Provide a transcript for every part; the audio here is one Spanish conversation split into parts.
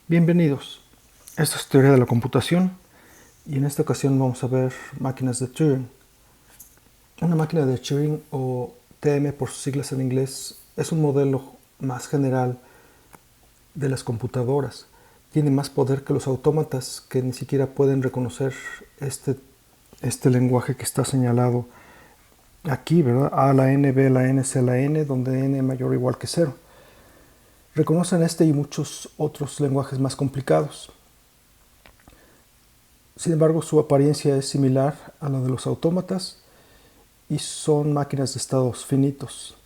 Bienvenidos. Esta es Teoría de la Computación y en esta ocasión vamos a ver máquinas de Turing. Una máquina de Turing, o TM por sus siglas en inglés, es un modelo más general de las computadoras. Tiene más poder que los autómatas, que ni siquiera pueden reconocer este lenguaje que está señalado aquí, ¿verdad? A a la n, B a la n, C a la n, donde n es mayor o igual que 0. Reconocen este y muchos otros lenguajes más complicados. Sin embargo, su apariencia es similar a la de los autómatas y son máquinas de estados finitos.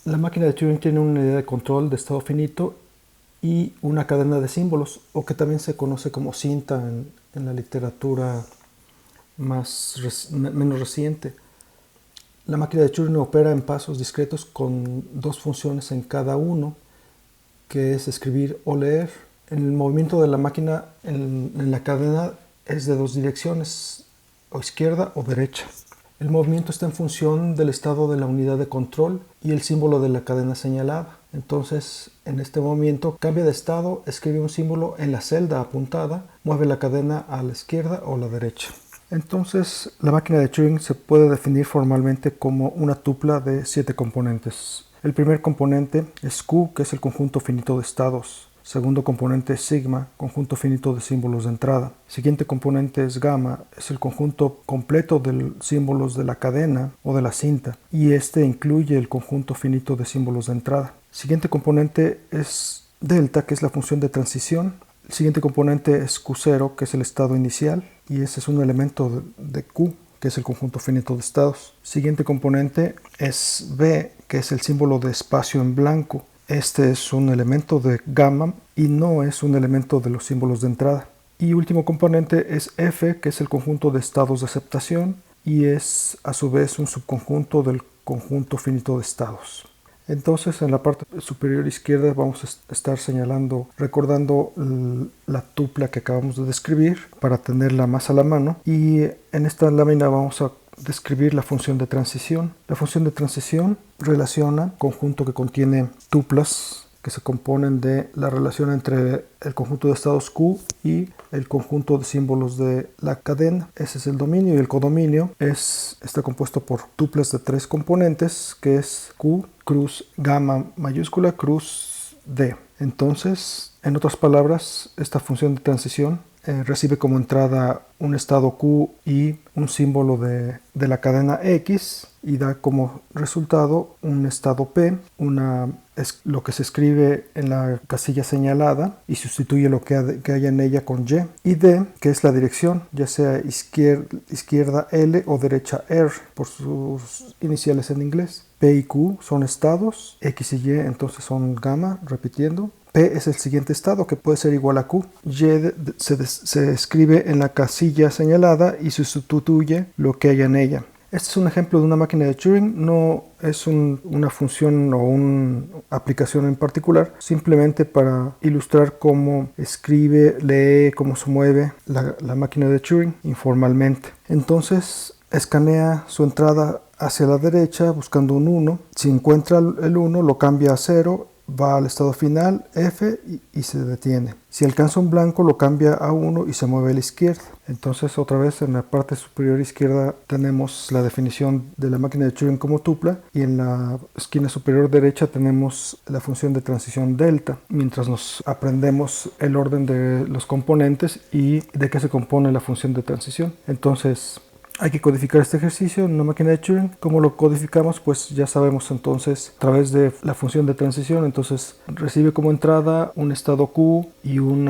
La máquina de Turing tiene una unidad de control de estado finito y una cadena de símbolos, o que también se conoce como cinta en la literatura menos reciente. La máquina de Turing opera en pasos discretos con dos funciones en cada uno, que es escribir o leer. En el movimiento de la máquina en la cadena es de dos direcciones, o izquierda o derecha. El movimiento está en función del estado de la unidad de control y el símbolo de la cadena señalada. Entonces, en este movimiento cambia de estado, escribe un símbolo en la celda apuntada, mueve la cadena a la izquierda o a la derecha. Entonces, la máquina de Turing se puede definir formalmente como una tupla de 7 componentes. El primer componente es Q, que es el conjunto finito de estados. Segundo componente es sigma, conjunto finito de símbolos de entrada. Siguiente componente es gamma, es el conjunto completo de símbolos de la cadena o de la cinta, y este incluye el conjunto finito de símbolos de entrada. Siguiente componente es delta, que es la función de transición. El siguiente componente es Q0, que es el estado inicial, y ese es un elemento de Q, que es el conjunto finito de estados. Siguiente componente es B, que es el símbolo de espacio en blanco. Este es un elemento de gamma y no es un elemento de los símbolos de entrada. Y último componente es F, que es el conjunto de estados de aceptación y es a su vez un subconjunto del conjunto finito de estados. Entonces, en la parte superior izquierda vamos a estar señalando, recordando la tupla que acabamos de describir para tenerla más a la mano, y en esta lámina vamos a describir la función de transición. La función de transición relaciona conjunto que contiene tuplas que se componen de la relación entre el conjunto de estados Q y el conjunto de símbolos de la cadena. Ese es el dominio, y el codominio está compuesto por tuplas de 3 componentes, que es Q, cruz, gamma mayúscula, cruz, D. Entonces, en otras palabras, esta función de transición recibe como entrada un estado Q y un símbolo de la cadena X, y da como resultado un estado P, es lo que se escribe en la casilla señalada y sustituye lo que haya en ella con Y, y D, que es la dirección, ya sea izquierda L o derecha R por sus iniciales en inglés. P y Q son estados, X y Y entonces son gamma, repitiendo. P es el siguiente estado, que puede ser igual a Q. Y se escribe en la casilla señalada y sustituye lo que haya en ella. Este es un ejemplo de una máquina de Turing, no es una función o una aplicación en particular, simplemente para ilustrar cómo escribe, lee, cómo se mueve la máquina de Turing informalmente. Entonces, escanea su entrada hacia la derecha buscando un 1. Si encuentra el 1, lo cambia a 0, va al estado final, F, y se detiene. Si alcanza un blanco, lo cambia a 1 y se mueve a la izquierda. Entonces, otra vez en la parte superior izquierda tenemos la definición de la máquina de Turing como tupla, y en la esquina superior derecha tenemos la función de transición delta, mientras nos aprendemos el orden de los componentes y de qué se compone la función de transición. Entonces, hay que codificar este ejercicio en una máquina de Turing. ¿Cómo lo codificamos? Pues ya sabemos, entonces, a través de la función de transición. Entonces, recibe como entrada un estado Q y un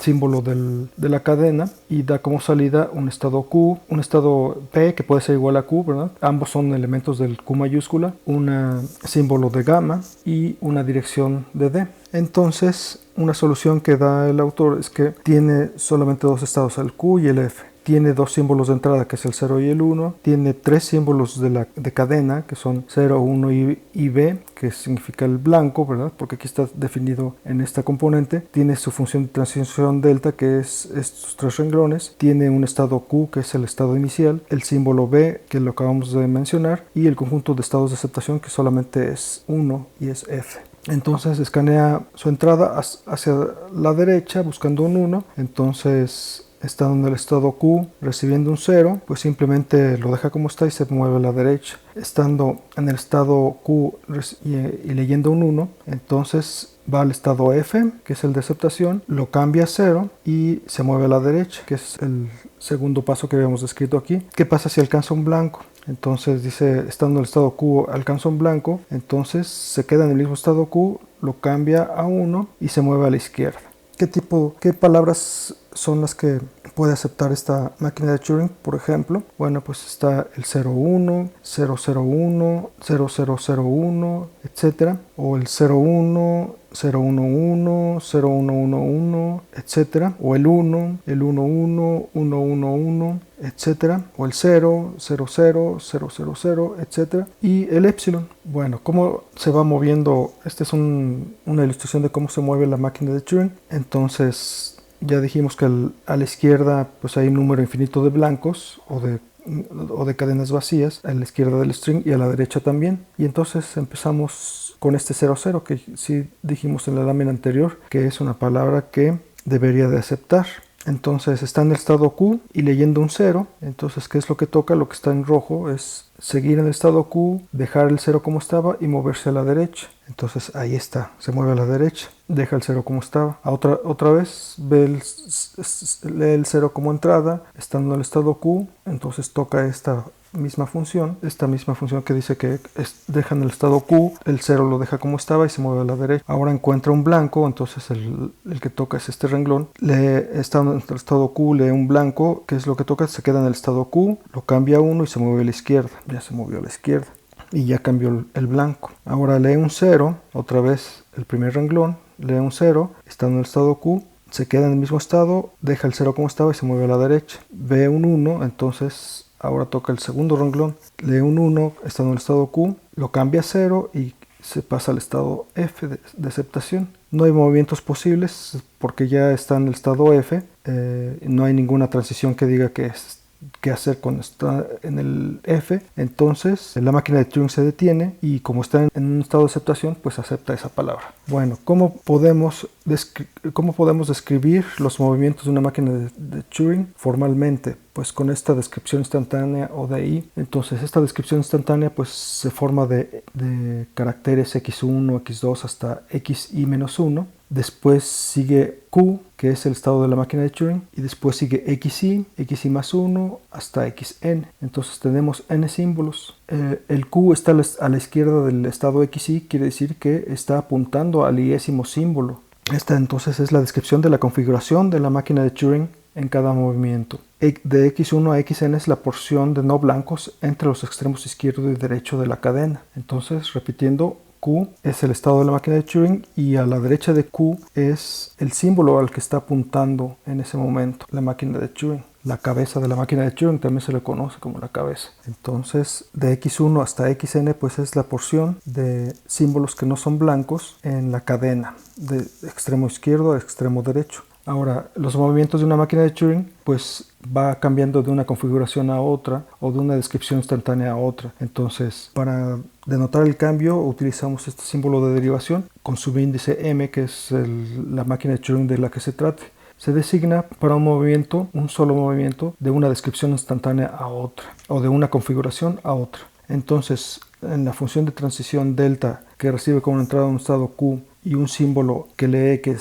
símbolo de la cadena, y da como salida un estado Q, un estado P, que puede ser igual a Q, ¿verdad? Ambos son elementos del Q mayúscula, un símbolo de gamma y una dirección de D. Entonces, una solución que da el autor es que tiene solamente dos estados, el Q y el F. Tiene dos símbolos de entrada, que es el 0 y el 1. Tiene tres símbolos de cadena, que son 0, 1 y B, que significa el blanco, ¿verdad? Porque aquí está definido en esta componente. Tiene su función de transición delta, que es estos 3 renglones. Tiene un estado Q, que es el estado inicial. El símbolo B, que lo acabamos de mencionar. Y el conjunto de estados de aceptación, que solamente es 1 y es F. Entonces escanea su entrada hacia la derecha buscando un 1. Entonces, estando en el estado Q recibiendo un 0, pues simplemente lo deja como está y se mueve a la derecha. Estando en el estado Q y leyendo un 1, entonces va al estado F, que es el de aceptación, lo cambia a 0 y se mueve a la derecha, que es el segundo paso que habíamos descrito aquí. ¿Qué pasa si alcanza un blanco? Entonces dice, estando en el estado Q alcanza un blanco, entonces se queda en el mismo estado Q, lo cambia a 1 y se mueve a la izquierda. ¿Qué palabras son las que puede aceptar esta máquina de Turing? Por ejemplo, bueno, pues está el 01, 001, 0001, etcétera, o el 01, 011, 0111, etcétera, o el 1, el 11, 111, etcétera, o el 0, 00, 000, etcétera, y el epsilon. Bueno, ¿cómo se va moviendo? Esta es una ilustración de cómo se mueve la máquina de Turing. Entonces, ya dijimos que a la izquierda pues hay un número infinito de blancos o de cadenas vacías a la izquierda del string y a la derecha también. Y entonces empezamos con este 00 que sí dijimos en la lámina anterior que es una palabra que debería de aceptar. Entonces está en el estado Q y leyendo un 0. Entonces, ¿qué es lo que toca? Lo que está en rojo es seguir en el estado Q, dejar el 0 como estaba y moverse a la derecha. Entonces ahí está, se mueve a la derecha, deja el 0 como estaba. Otra vez lee el 0 como entrada, estando en el estado Q, entonces toca esta misma función que dice que deja en el estado Q, el 0 lo deja como estaba y se mueve a la derecha. Ahora encuentra un blanco, entonces el que toca es este renglón. Estando en el estado Q, lee un blanco, que es lo que toca, se queda en el estado Q, lo cambia a 1 y se mueve a la izquierda. Ya se movió a la izquierda y ya cambió el blanco. Ahora lee un 0, otra vez el primer renglón, lee un 0, estando en el estado Q, se queda en el mismo estado, deja el 0 como estaba y se mueve a la derecha. Ve un 1, entonces ahora toca el segundo renglón, lee un 1, estando en el estado Q, lo cambia a 0 y se pasa al estado F de aceptación. No hay movimientos posibles porque ya está en el estado F, no hay ninguna transición que diga qué hacer cuando está en el F. Entonces la máquina de Turing se detiene y como está en un estado de aceptación, pues acepta esa palabra. Bueno, ¿cómo podemos describir los movimientos de una máquina de Turing formalmente? Pues con esta descripción instantánea ODI. Entonces esta descripción instantánea pues se forma de caracteres x1, x2 hasta xi-1. Después sigue Q, que es el estado de la máquina de Turing, y después sigue xi más 1 hasta xn. Entonces tenemos n símbolos. El Q está a la izquierda del estado xi, quiere decir que está apuntando al iésimo símbolo. Esta entonces es la descripción de la configuración de la máquina de Turing en cada movimiento. De x1 a xn es la porción de no blancos entre los extremos izquierdo y derecho de la cadena. Entonces, repitiendo, Q es el estado de la máquina de Turing y a la derecha de Q es el símbolo al que está apuntando en ese momento la máquina de Turing. La cabeza de la máquina de Turing también se le conoce como la cabeza. Entonces, de x1 hasta xn pues es la porción de símbolos que no son blancos en la cadena de extremo izquierdo a extremo derecho. Ahora, los movimientos de una máquina de Turing pues va cambiando de una configuración a otra o de una descripción instantánea a otra. Entonces, para denotar el cambio utilizamos este símbolo de derivación con subíndice m, que es la máquina de Turing de la que se trate. Se designa para un solo movimiento de una descripción instantánea a otra o de una configuración a otra. Entonces, en la función de transición delta que recibe como entrada un estado Q y un símbolo que lee que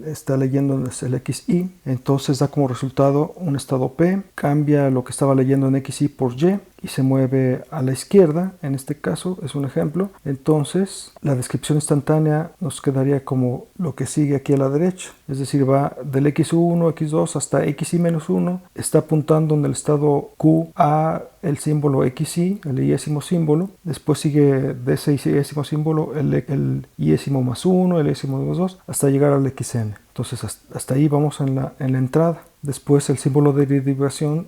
está leyendo el xi, entonces da como resultado un estado P, cambia lo que estaba leyendo en xi por y se mueve a la izquierda, en este caso es un ejemplo. Entonces la descripción instantánea nos quedaría como lo que sigue aquí a la derecha, es decir, va del x1, x2 hasta xi-1, está apuntando en el estado Q a el símbolo xi, el iésimo símbolo, después sigue de ese iésimo símbolo el iésimo más 1, el iésimo más 2, hasta llegar al xn. Entonces hasta ahí vamos en la entrada. Después el símbolo de derivación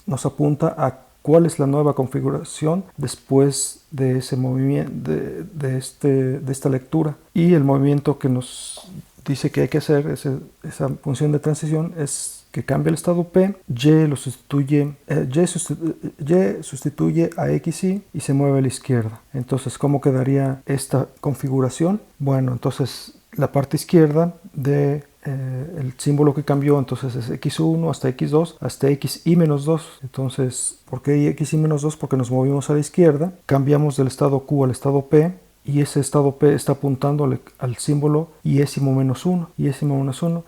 nos apunta a cuál es la nueva configuración después de ese movimiento, de esta lectura. Y el movimiento que nos dice que hay que hacer, esa función de transición, es que cambia el estado P, Y sustituye a XY y se mueve a la izquierda. Entonces, ¿cómo quedaría esta configuración? Bueno, entonces la parte izquierda de el símbolo que cambió entonces es x1 hasta x2 hasta xy-2. Entonces, ¿por qué xy-2? Porque nos movimos a la izquierda, cambiamos del estado Q al estado P, y ese estado P está apuntando al símbolo iésimo-1.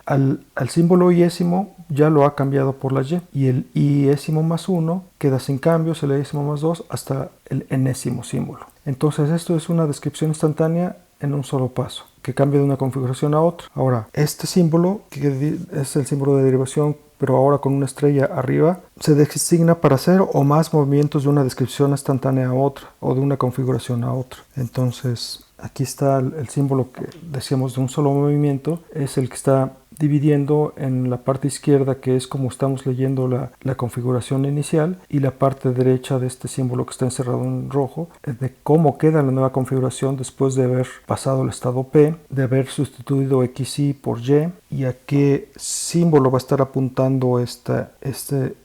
Al símbolo iésimo ya lo ha cambiado por la y el iésimo-1 queda sin cambios, el iésimo-2 hasta el enésimo símbolo. Entonces esto es una descripción instantánea en un solo paso, que cambia de una configuración a otra. Ahora, este símbolo, que es el símbolo de derivación, pero ahora con una estrella arriba, se designa para hacer o más movimientos de una descripción instantánea a otra, o de una configuración a otra. Entonces, aquí está el símbolo que decíamos de un solo movimiento, es el que está dividiendo en la parte izquierda, que es como estamos leyendo la configuración inicial, y la parte derecha de este símbolo que está encerrado en rojo, de cómo queda la nueva configuración después de haber pasado el estado P, de haber sustituido XY por y a qué símbolo va a estar apuntando esta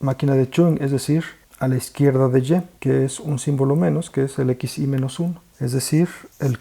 máquina de Turing, es decir, a la izquierda de Y, que es un símbolo menos, que es el XY-1. Es decir, el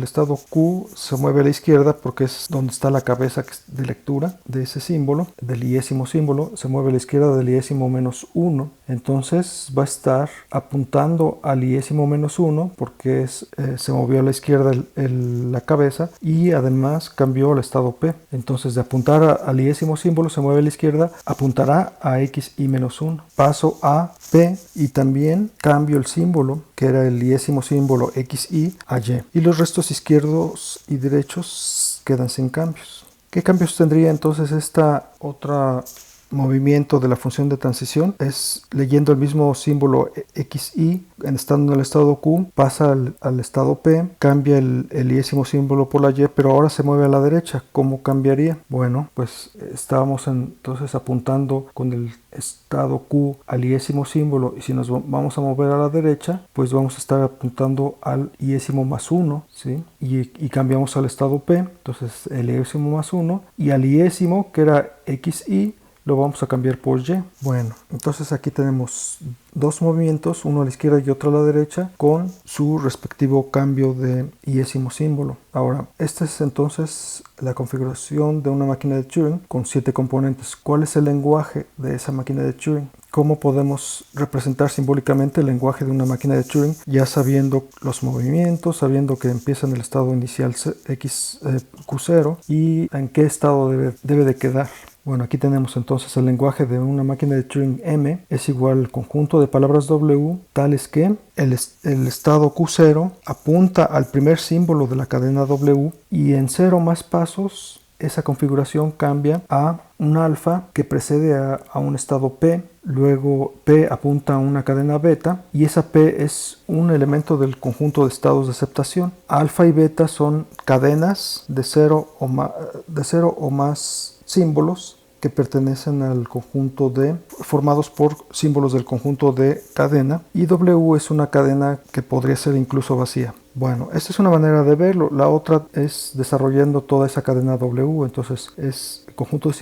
estado Q se mueve a la izquierda porque es donde está la cabeza de lectura de ese símbolo, del iésimo símbolo, se mueve a la izquierda del iésimo-1. Entonces va a estar apuntando al iésimo-1 porque se movió a la izquierda la cabeza, y además cambió el estado P. Entonces, de apuntar al iésimo símbolo se mueve a la izquierda, apuntará a XY-1. Paso a P y también cambio el símbolo, que era el iésimo símbolo XY, a Y. Y los restos izquierdos y derechos quedan sin cambios. ¿Qué cambios tendría entonces esta otra movimiento de la función de transición? Es leyendo el mismo símbolo XY, estando en el estado Q, pasa al estado P, cambia el iésimo símbolo por la Y, pero ahora se mueve a la derecha. ¿Cómo cambiaría? Bueno, pues estábamos entonces apuntando con el estado Q al iésimo símbolo, y si nos vamos a mover a la derecha, pues vamos a estar apuntando al iésimo-1, ¿sí? Y cambiamos al estado P, entonces el iésimo-1, y al iésimo, que era XY, lo vamos a cambiar por Y. Bueno, entonces aquí tenemos dos movimientos, uno a la izquierda y otro a la derecha, con su respectivo cambio de iésimo símbolo. Ahora, esta es entonces la configuración de una máquina de Turing con 7 componentes. ¿Cuál es el lenguaje de esa máquina de Turing? ¿Cómo podemos representar simbólicamente el lenguaje de una máquina de Turing? Ya sabiendo los movimientos, sabiendo que empieza en el estado inicial Q0 y en qué estado debe de quedar. Bueno, aquí tenemos entonces el lenguaje de una máquina de Turing M es igual al conjunto de palabras W, tales que el estado Q0 apunta al primer símbolo de la cadena W, y en 0 más pasos esa configuración cambia a un alfa que precede a un estado P, luego P apunta a una cadena beta, y esa P es un elemento del conjunto de estados de aceptación. Alfa y beta son cadenas de 0 o más símbolos que pertenecen al conjunto formados por símbolos del conjunto de cadena, y W es una cadena que podría ser incluso vacía. Bueno, esta es una manera de verlo. La otra es desarrollando toda esa cadena W. Entonces es el conjunto de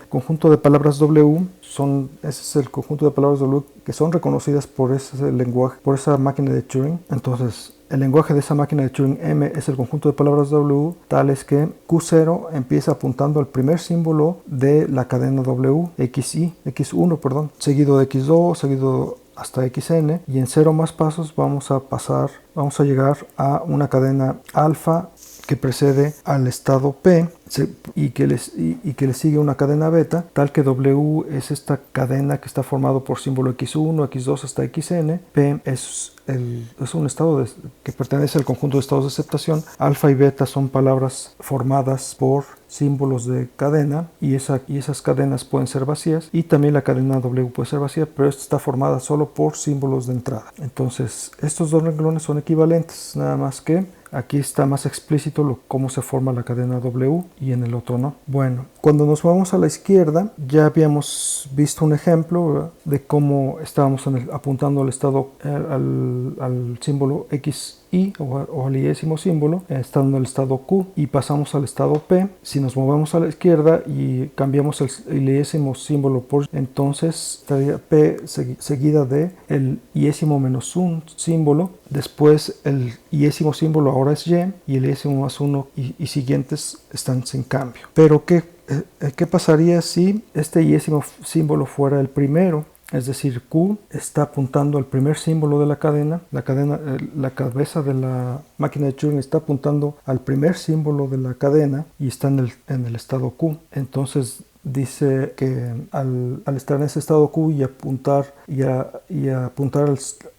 conjunto de palabras W. Ese es el conjunto de palabras W que son reconocidas por ese lenguaje, por esa máquina de Turing. Entonces, el lenguaje de esa máquina de Turing M es el conjunto de palabras W, tales que Q0 empieza apuntando al primer símbolo de la cadena W, X1, seguido de X2, seguido hasta XN, y en 0 más pasos vamos a llegar a una cadena alfa que precede al estado P y que le sigue una cadena beta, tal que W es esta cadena que está formado por símbolo X1, X2 hasta XN. P es un estado que pertenece al conjunto de estados de aceptación. Alfa y beta son palabras formadas por símbolos de cadena, y esas cadenas pueden ser vacías, y también la cadena W puede ser vacía, pero esta está formada solo por símbolos de entrada. Entonces, estos dos renglones son equivalentes, nada más que aquí está más explícito cómo se forma la cadena W y en el otro no. Bueno, cuando nos vamos a la izquierda, ya habíamos visto un ejemplo, ¿verdad?, de cómo estábamos apuntando al estado al símbolo X I o al iésimo símbolo estando en el estado Q y pasamos al estado P. Si nos movemos a la izquierda y cambiamos el iésimo símbolo por, entonces estaría P seguida de el iésimo menos un símbolo. Después el iésimo símbolo ahora es Y y el iésimo más 1 y siguientes están sin cambio. Pero ¿qué pasaría si este iésimo símbolo fuera el primero? Es decir, Q está apuntando al primer símbolo de la cadena, la cabeza de la máquina de Turing está apuntando al primer símbolo de la cadena y está en el estado Q. Entonces dice que al estar en ese estado Q y apuntar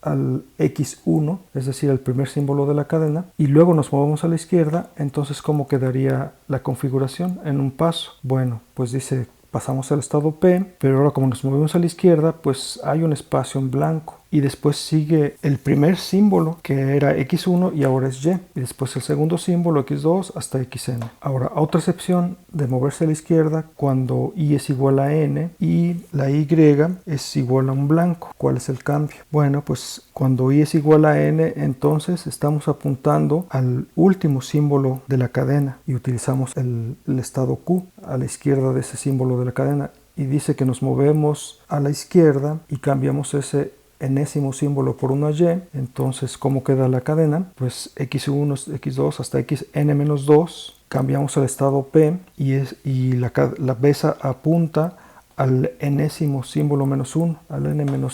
al X1, es decir, el primer símbolo de la cadena, y luego nos movemos a la izquierda, entonces ¿cómo quedaría la configuración en un paso? Bueno, pues dice pasamos al estado P, pero ahora como nos movemos a la izquierda, pues hay un espacio en blanco. Y después sigue el primer símbolo, que era X1 y ahora es Y. Y después el segundo símbolo, X2 hasta XN. Ahora, otra excepción de moverse a la izquierda cuando I es igual a N y la Y es igual a un blanco. ¿Cuál es el cambio? Bueno, pues cuando I es igual a N, entonces estamos apuntando al último símbolo de la cadena y utilizamos el estado Q a la izquierda de ese símbolo de la cadena. Y dice que nos movemos a la izquierda y cambiamos ese enésimo símbolo por una Y. Entonces, ¿cómo queda la cadena? Pues X1, X2 hasta Xn-2. Cambiamos al estado P y la cabeza apunta al enésimo símbolo menos 1, al enésimo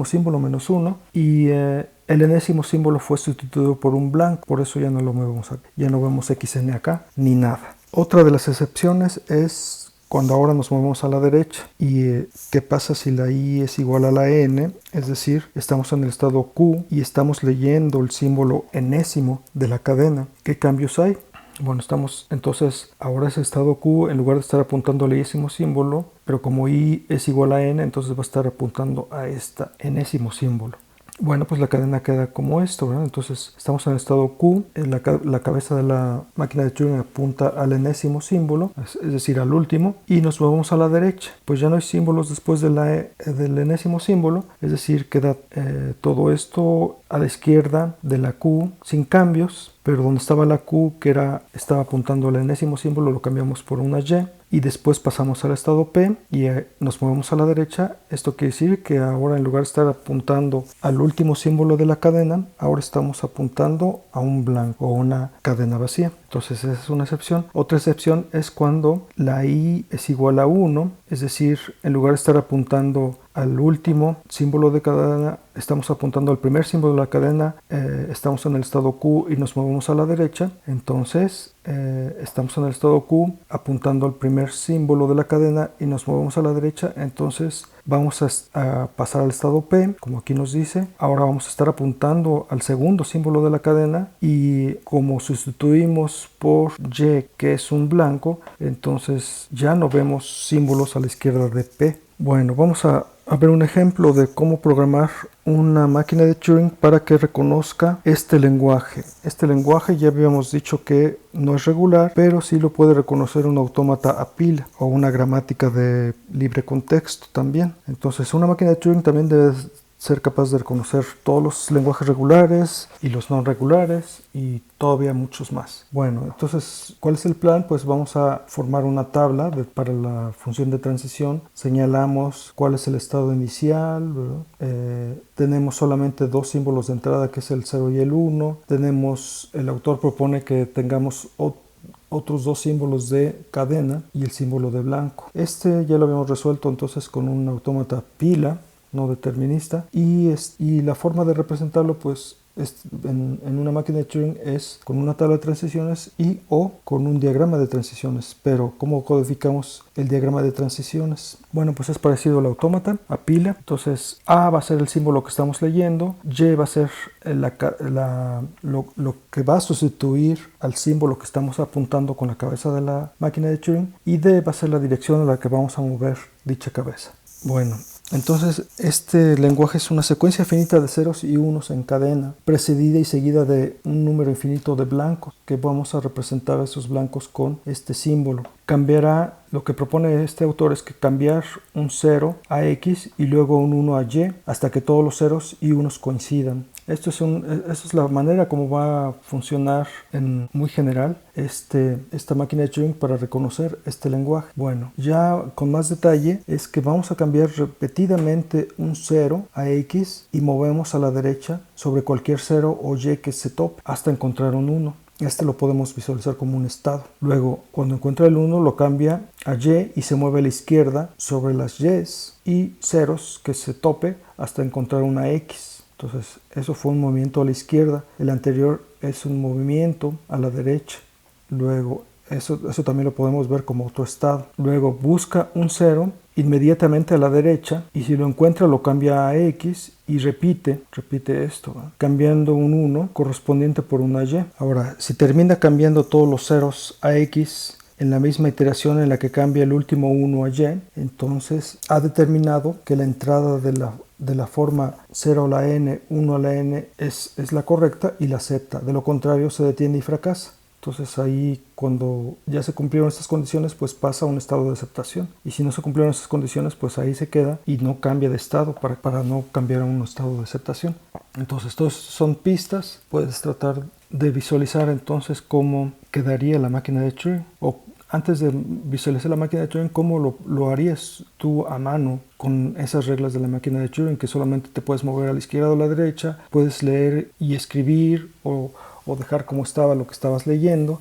símbolo menos 1 y el enésimo símbolo fue sustituido por un blanco, por eso ya no lo movemos aquí, ya no vemos XN acá ni nada. Otra de las excepciones es cuando ahora nos movemos a la derecha. ¿Y qué pasa si la I es igual a la N? Es decir, estamos en el estado Q y estamos leyendo el símbolo enésimo de la cadena. ¿Qué cambios hay? Bueno, entonces ahora ese estado Q, en lugar de estar apuntando al enésimo símbolo, pero como I es igual a N, entonces va a estar apuntando a este enésimo símbolo. Bueno, pues la cadena queda como esto, ¿verdad? Entonces estamos en el estado Q, la cabeza de la máquina de Turing apunta al enésimo símbolo, es decir, al último, y nos movemos a la derecha. Pues ya no hay símbolos después del enésimo símbolo, es decir, queda todo esto a la izquierda de la Q sin cambios, pero donde estaba la Q, estaba apuntando al enésimo símbolo, lo cambiamos por una Y. Y después pasamos al estado P y nos movemos a la derecha. Esto quiere decir que ahora en lugar de estar apuntando al último símbolo de la cadena, ahora estamos apuntando a un blanco o una cadena vacía. Entonces esa es una excepción. Otra excepción es cuando la I es igual a 1, es decir, en lugar de estar apuntando al último símbolo de cadena, estamos apuntando al primer símbolo de la cadena, estamos en el estado Q y nos movemos a la derecha. Entonces estamos en el estado Q apuntando al primer símbolo de la cadena y nos movemos a la derecha. Entonces vamos a pasar al estado P, como aquí nos dice. Ahora vamos a estar apuntando al segundo símbolo de la cadena y como sustituimos por Y, que es un blanco, entonces ya no vemos símbolos a la izquierda de P. Bueno, vamos a ver un ejemplo de cómo programar una máquina de Turing para que reconozca este lenguaje. Este lenguaje ya habíamos dicho que no es regular, pero sí lo puede reconocer un autómata a pila o una gramática de libre contexto también. Entonces una máquina de Turing también debe ser capaz de reconocer todos los lenguajes regulares y los no regulares y todavía muchos más. Bueno, entonces, ¿cuál es el plan? Pues vamos a formar una tabla para la función de transición. Señalamos cuál es el estado inicial, tenemos solamente dos símbolos de entrada, que es el 0 y el 1. El autor propone que tengamos otros dos símbolos de cadena y el símbolo de blanco. Este ya lo habíamos resuelto entonces con un autómata pila no determinista y la forma de representarlo pues en una máquina de Turing es con una tabla de transiciones o con un diagrama de transiciones. Pero ¿cómo codificamos el diagrama de transiciones? Bueno, pues es parecido al autómata, a pila. Entonces A va a ser el símbolo que estamos leyendo, Y va a ser lo que va a sustituir al símbolo que estamos apuntando con la cabeza de la máquina de Turing, y D va a ser la dirección a la que vamos a mover dicha cabeza. Bueno, entonces este lenguaje es una secuencia finita de ceros y unos en cadena, precedida y seguida de un número infinito de blancos, que vamos a representar esos blancos con este símbolo. Lo que propone este autor es que cambiar un 0 a X y luego un 1 a Y hasta que todos los ceros y unos coincidan. Esta es la manera como va a funcionar en muy general esta máquina de Turing para reconocer este lenguaje. Bueno, ya con más detalle es que vamos a cambiar repetidamente un 0 a X y movemos a la derecha sobre cualquier 0 o Y que se tope hasta encontrar un 1. Este lo podemos visualizar como un estado. Luego, cuando encuentra el 1, lo cambia a Y y se mueve a la izquierda sobre las Ys y ceros que se tope hasta encontrar una X. Entonces, eso fue un movimiento a la izquierda. El anterior es un movimiento a la derecha. Luego, eso también lo podemos ver como otro estado. Luego, busca un 0 inmediatamente a la derecha y si lo encuentra lo cambia a X y repite esto, ¿no? Cambiando un 1 correspondiente por una Y. Ahora, si termina cambiando todos los ceros a X en la misma iteración en la que cambia el último 1 a Y, entonces ha determinado que la entrada de la forma 0 a la n, 1 a la n es la correcta y la acepta. De lo contrario se detiene y fracasa. Entonces ahí cuando ya se cumplieron estas condiciones pues pasa a un estado de aceptación y si no se cumplieron estas condiciones pues ahí se queda y no cambia de estado para no cambiar a un estado de aceptación. Entonces todas son pistas, puedes tratar de visualizar entonces cómo quedaría la máquina de Turing o antes de visualizar la máquina de Turing, ¿cómo lo harías tú a mano con esas reglas de la máquina de Turing? Que solamente te puedes mover a la izquierda o a la derecha, puedes leer y escribir o dejar como estaba lo que estabas leyendo.